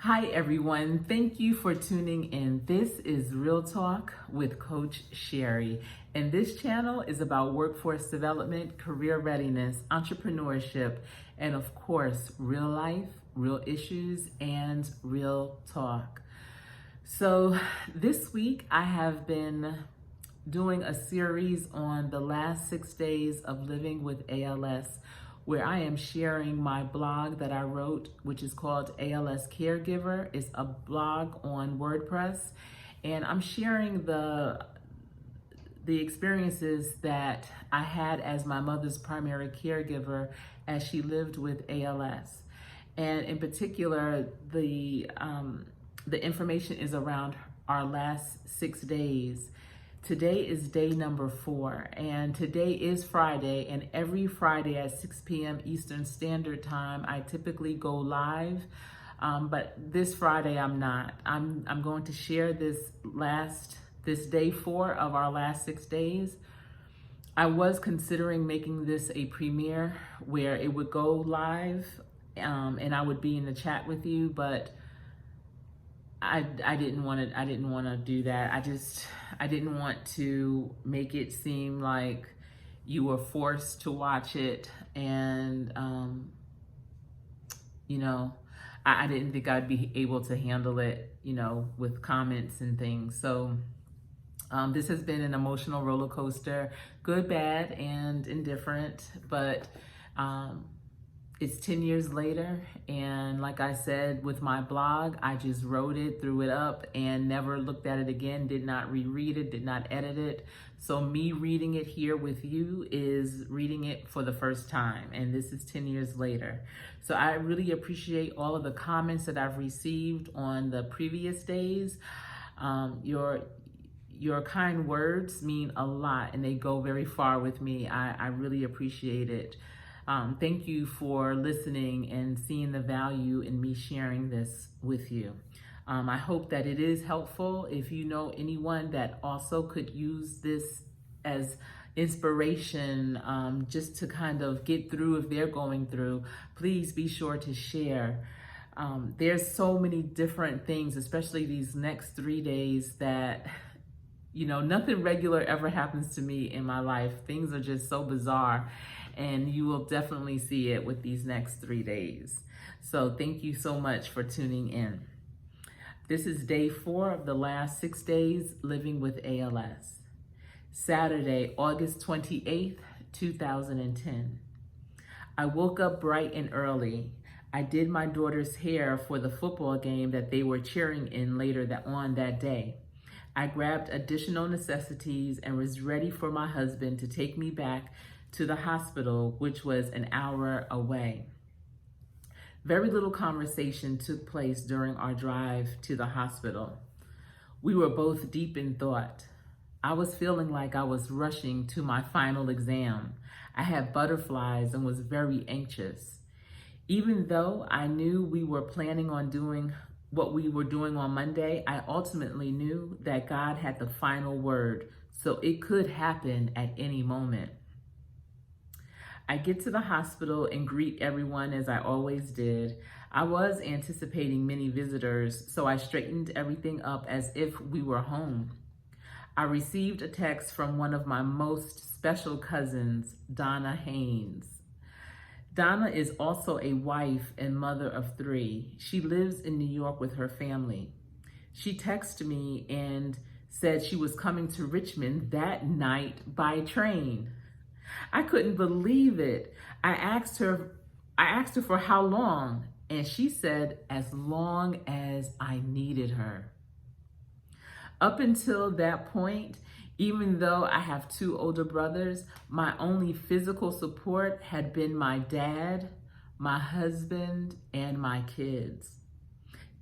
Hi everyone, thank you for tuning in. This is Real Talk with Coach Sherry, and this channel is about workforce development, career readiness, entrepreneurship, and of course, real life, real issues, and real talk. So this week I have been doing a series on the last 6 days of living with ALS, where I am sharing my blog that I wrote, which is called ALS Caregiver. It's a blog on WordPress, and I'm sharing the experiences that I had as my mother's primary caregiver as she lived with ALS. And in particular, the information is around our last 6 days. Today is day number 4, and today is Friday, and every Friday at 6 p.m. Eastern Standard Time, I typically go live, but this Friday I'm not. I'm going to share this day 4 of our last 6 days. I was considering making this a premiere where it would go live, and I would be in the chat with you, but I didn't want to do that. I didn't want to make it seem like you were forced to watch it, and I didn't think I'd be able to handle it, with comments and things. So this has been an emotional roller coaster, good, bad, and indifferent, but it's 10 years later, and like I said with my blog, I just wrote it, threw it up, and never looked at it again, did not reread it, did not edit it. So me reading it here with you is reading it for the first time, and this is 10 years later. So I really appreciate all of the comments that I've received on the previous days. Your kind words mean a lot, and they go very far with me. I really appreciate it. Thank you for listening and seeing the value in me sharing this with you. I hope that it is helpful. If you know anyone that also could use this as inspiration, just to kind of get through if they're going through, please be sure to share. There's so many different things, especially these next 3 days, that nothing regular ever happens to me in my life. Things are just so bizarre, and you will definitely see it with these next 3 days. So thank you so much for tuning in. This is day 4 of the last 6 days living with ALS. Saturday, August 28th, 2010. I woke up bright and early. I did my daughter's hair for the football game that they were cheering in later on that day. I grabbed additional necessities and was ready for my husband to take me back to the hospital, which was an hour away. Very little conversation took place during our drive to the hospital. We were both deep in thought. I was feeling like I was rushing to my final exam. I had butterflies and was very anxious. Even though I knew we were planning on doing what we were doing on Monday, I ultimately knew that God had the final word, so it could happen at any moment. I get to the hospital and greet everyone as I always did. I was anticipating many visitors, so I straightened everything up as if we were home. I received a text from one of my most special cousins, Donna Haynes. Donna is also a wife and mother of 3. She lives in New York with her family. She texted me and said she was coming to Richmond that night by train. I couldn't believe it. I asked her for how long, and she said as long as I needed her. Up until that point, even though I have 2 older brothers, my only physical support had been my dad, my husband, and my kids.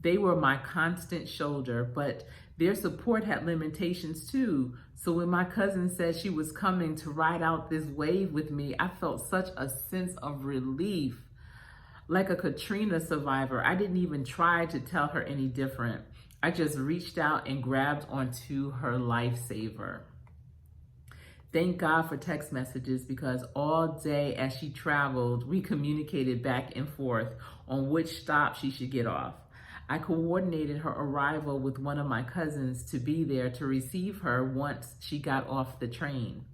They were my constant shoulder, but their support had limitations too. So when my cousin said she was coming to ride out this wave with me, I felt such a sense of relief. Like a Katrina survivor, I didn't even try to tell her any different. I just reached out and grabbed onto her lifesaver. Thank God for text messages, because all day as she traveled, we communicated back and forth on which stop she should get off. I coordinated her arrival with one of my cousins to be there to receive her once she got off the train.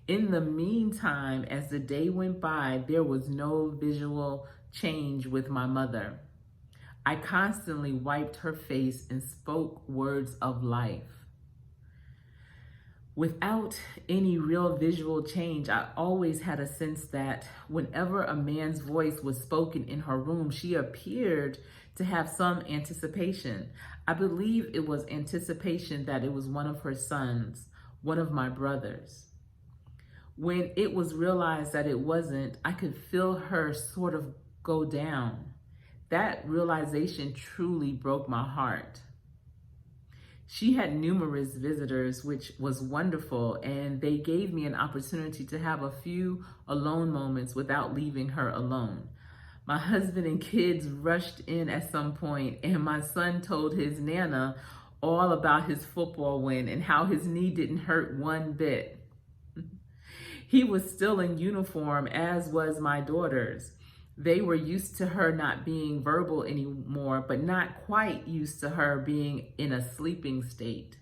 In the meantime, as the day went by, there was no visual change with my mother. I constantly wiped her face and spoke words of life. Without any real visual change, I always had a sense that whenever a man's voice was spoken in her room, she appeared to have some anticipation. I believe it was anticipation that it was one of her sons, one of my brothers. When it was realized that it wasn't, I could feel her sort of go down. That realization truly broke my heart. She had numerous visitors, which was wonderful, and they gave me an opportunity to have a few alone moments without leaving her alone. My husband and kids rushed in at some point, and my son told his Nana all about his football win and how his knee didn't hurt one bit. He was still in uniform, as was my daughters. They were used to her not being verbal anymore, but not quite used to her being in a sleeping state.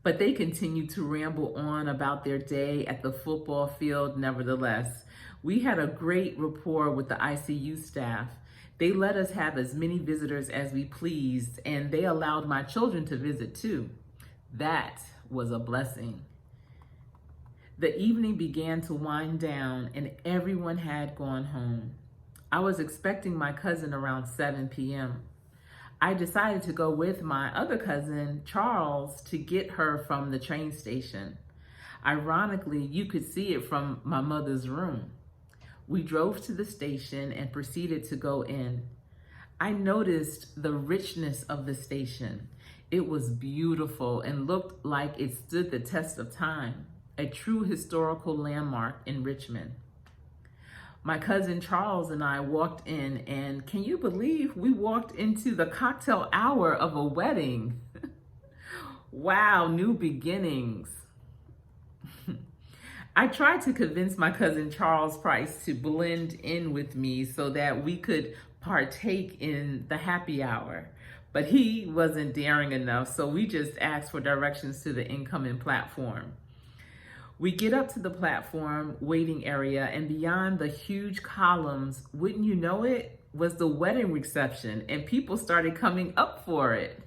But they continued to ramble on about their day at the football field nevertheless. We had a great rapport with the ICU staff. They let us have as many visitors as we pleased, and they allowed my children to visit too. That was a blessing. The evening began to wind down and everyone had gone home. I was expecting my cousin around 7 p.m. I decided to go with my other cousin, Charles, to get her from the train station. Ironically, you could see it from my mother's room. We drove to the station and proceeded to go in. I noticed the richness of the station. It was beautiful and looked like it stood the test of time. A true historical landmark in Richmond. My cousin Charles and I walked in, and can you believe we walked into the cocktail hour of a wedding? Wow, new beginnings. I tried to convince my cousin Charles Price to blend in with me so that we could partake in the happy hour, but he wasn't daring enough, so we just asked for directions to the incoming platform. We get up to the platform waiting area, and beyond the huge columns, wouldn't you know it, was the wedding reception, and people started coming up for it.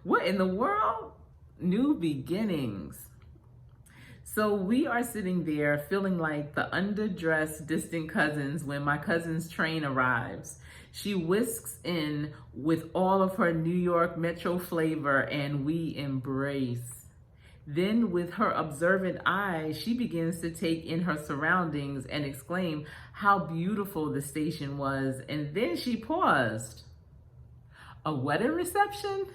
What in the world? New beginnings. So we are sitting there feeling like the underdressed distant cousins when my cousin's train arrives. She whisks in with all of her New York Metro flavor, and we embrace. Then with her observant eyes, she begins to take in her surroundings and exclaim how beautiful the station was. And then she paused. A wedding reception?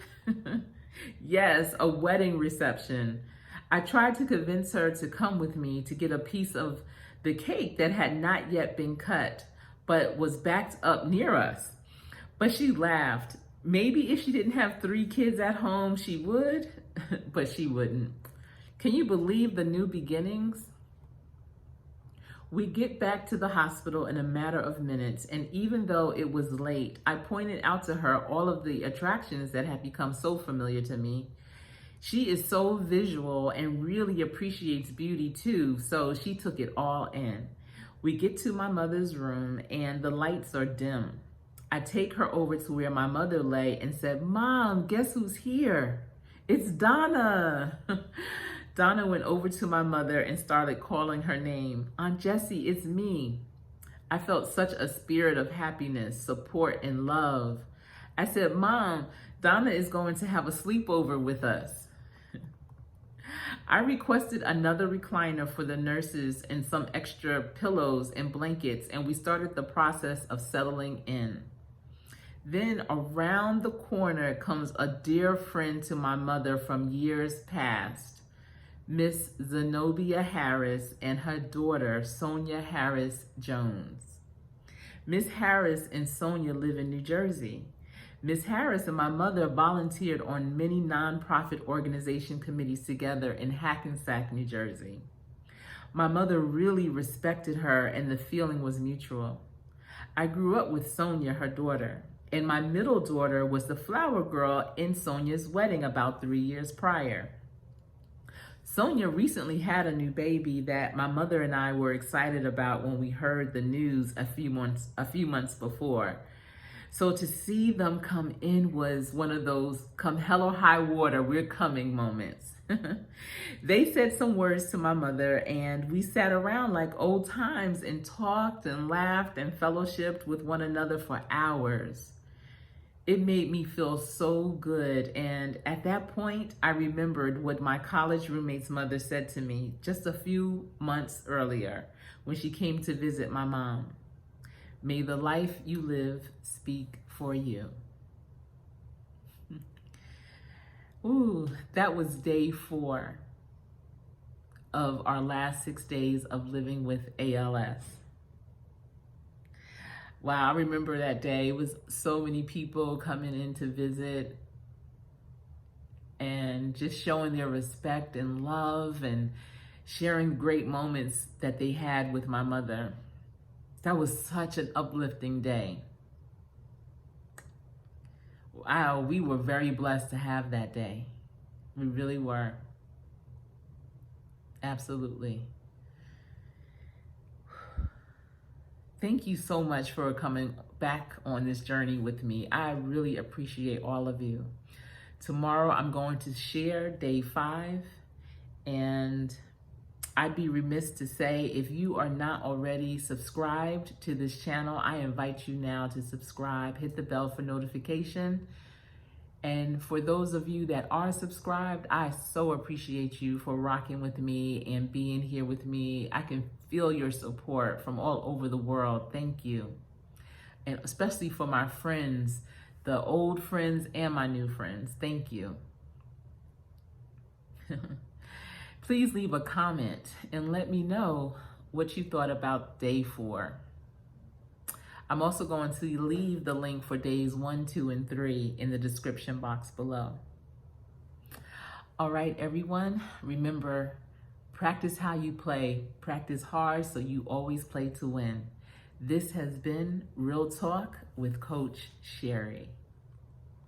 Yes, a wedding reception. I tried to convince her to come with me to get a piece of the cake that had not yet been cut, but was backed up near us. But she laughed. Maybe if she didn't have 3 kids at home, she would, but she wouldn't. Can you believe the new beginnings? We get back to the hospital in a matter of minutes, and even though it was late, I pointed out to her all of the attractions that had become so familiar to me. She is so visual and really appreciates beauty too, so she took it all in. We get to my mother's room and the lights are dim. I take her over to where my mother lay and said, "Mom, guess who's here? It's Donna." Donna went over to my mother and started calling her name. "Aunt Jessie, it's me." I felt such a spirit of happiness, support, and love. I said, "Mom, Donna is going to have a sleepover with us." I requested another recliner for the nurses and some extra pillows and blankets, and we started the process of settling in. Then around the corner comes a dear friend to my mother from years past, Miss Zenobia Harris and her daughter, Sonia Harris Jones. Miss Harris and Sonia live in New Jersey. Miss Harris and my mother volunteered on many nonprofit organization committees together in Hackensack, New Jersey. My mother really respected her and the feeling was mutual. I grew up with Sonia, her daughter. And my middle daughter was the flower girl in Sonia's wedding about 3 years prior. Sonia recently had a new baby that my mother and I were excited about when we heard the news a few months before. So to see them come in was one of those come hell or high water, we're coming moments. They said some words to my mother and we sat around like old times and talked and laughed and fellowshipped with one another for hours. It made me feel so good. And at that point, I remembered what my college roommate's mother said to me just a few months earlier when she came to visit my mom. May the life you live speak for you. Ooh, that was day 4 of our last 6 days of living with ALS. Wow, I remember that day. It was so many people coming in to visit and just showing their respect and love and sharing great moments that they had with my mother. That was such an uplifting day. Wow, we were very blessed to have that day. We really were. Absolutely. Thank you so much for coming back on this journey with me. I really appreciate all of you. Tomorrow I'm going to share day 5, and I'd be remiss to say, if you are not already subscribed to this channel, I invite you now to subscribe. Hit the bell for notification. And for those of you that are subscribed, I so appreciate you for rocking with me and being here with me. I can feel your support from all over the world. Thank you. And especially for my friends, the old friends and my new friends. Thank you. Please leave a comment and let me know what you thought about day 4. I'm also going to leave the link for days 1, 2, and 3 in the description box below. All right, everyone, remember, practice how you play. Practice hard so you always play to win. This has been Real Talk with Coach Sherry.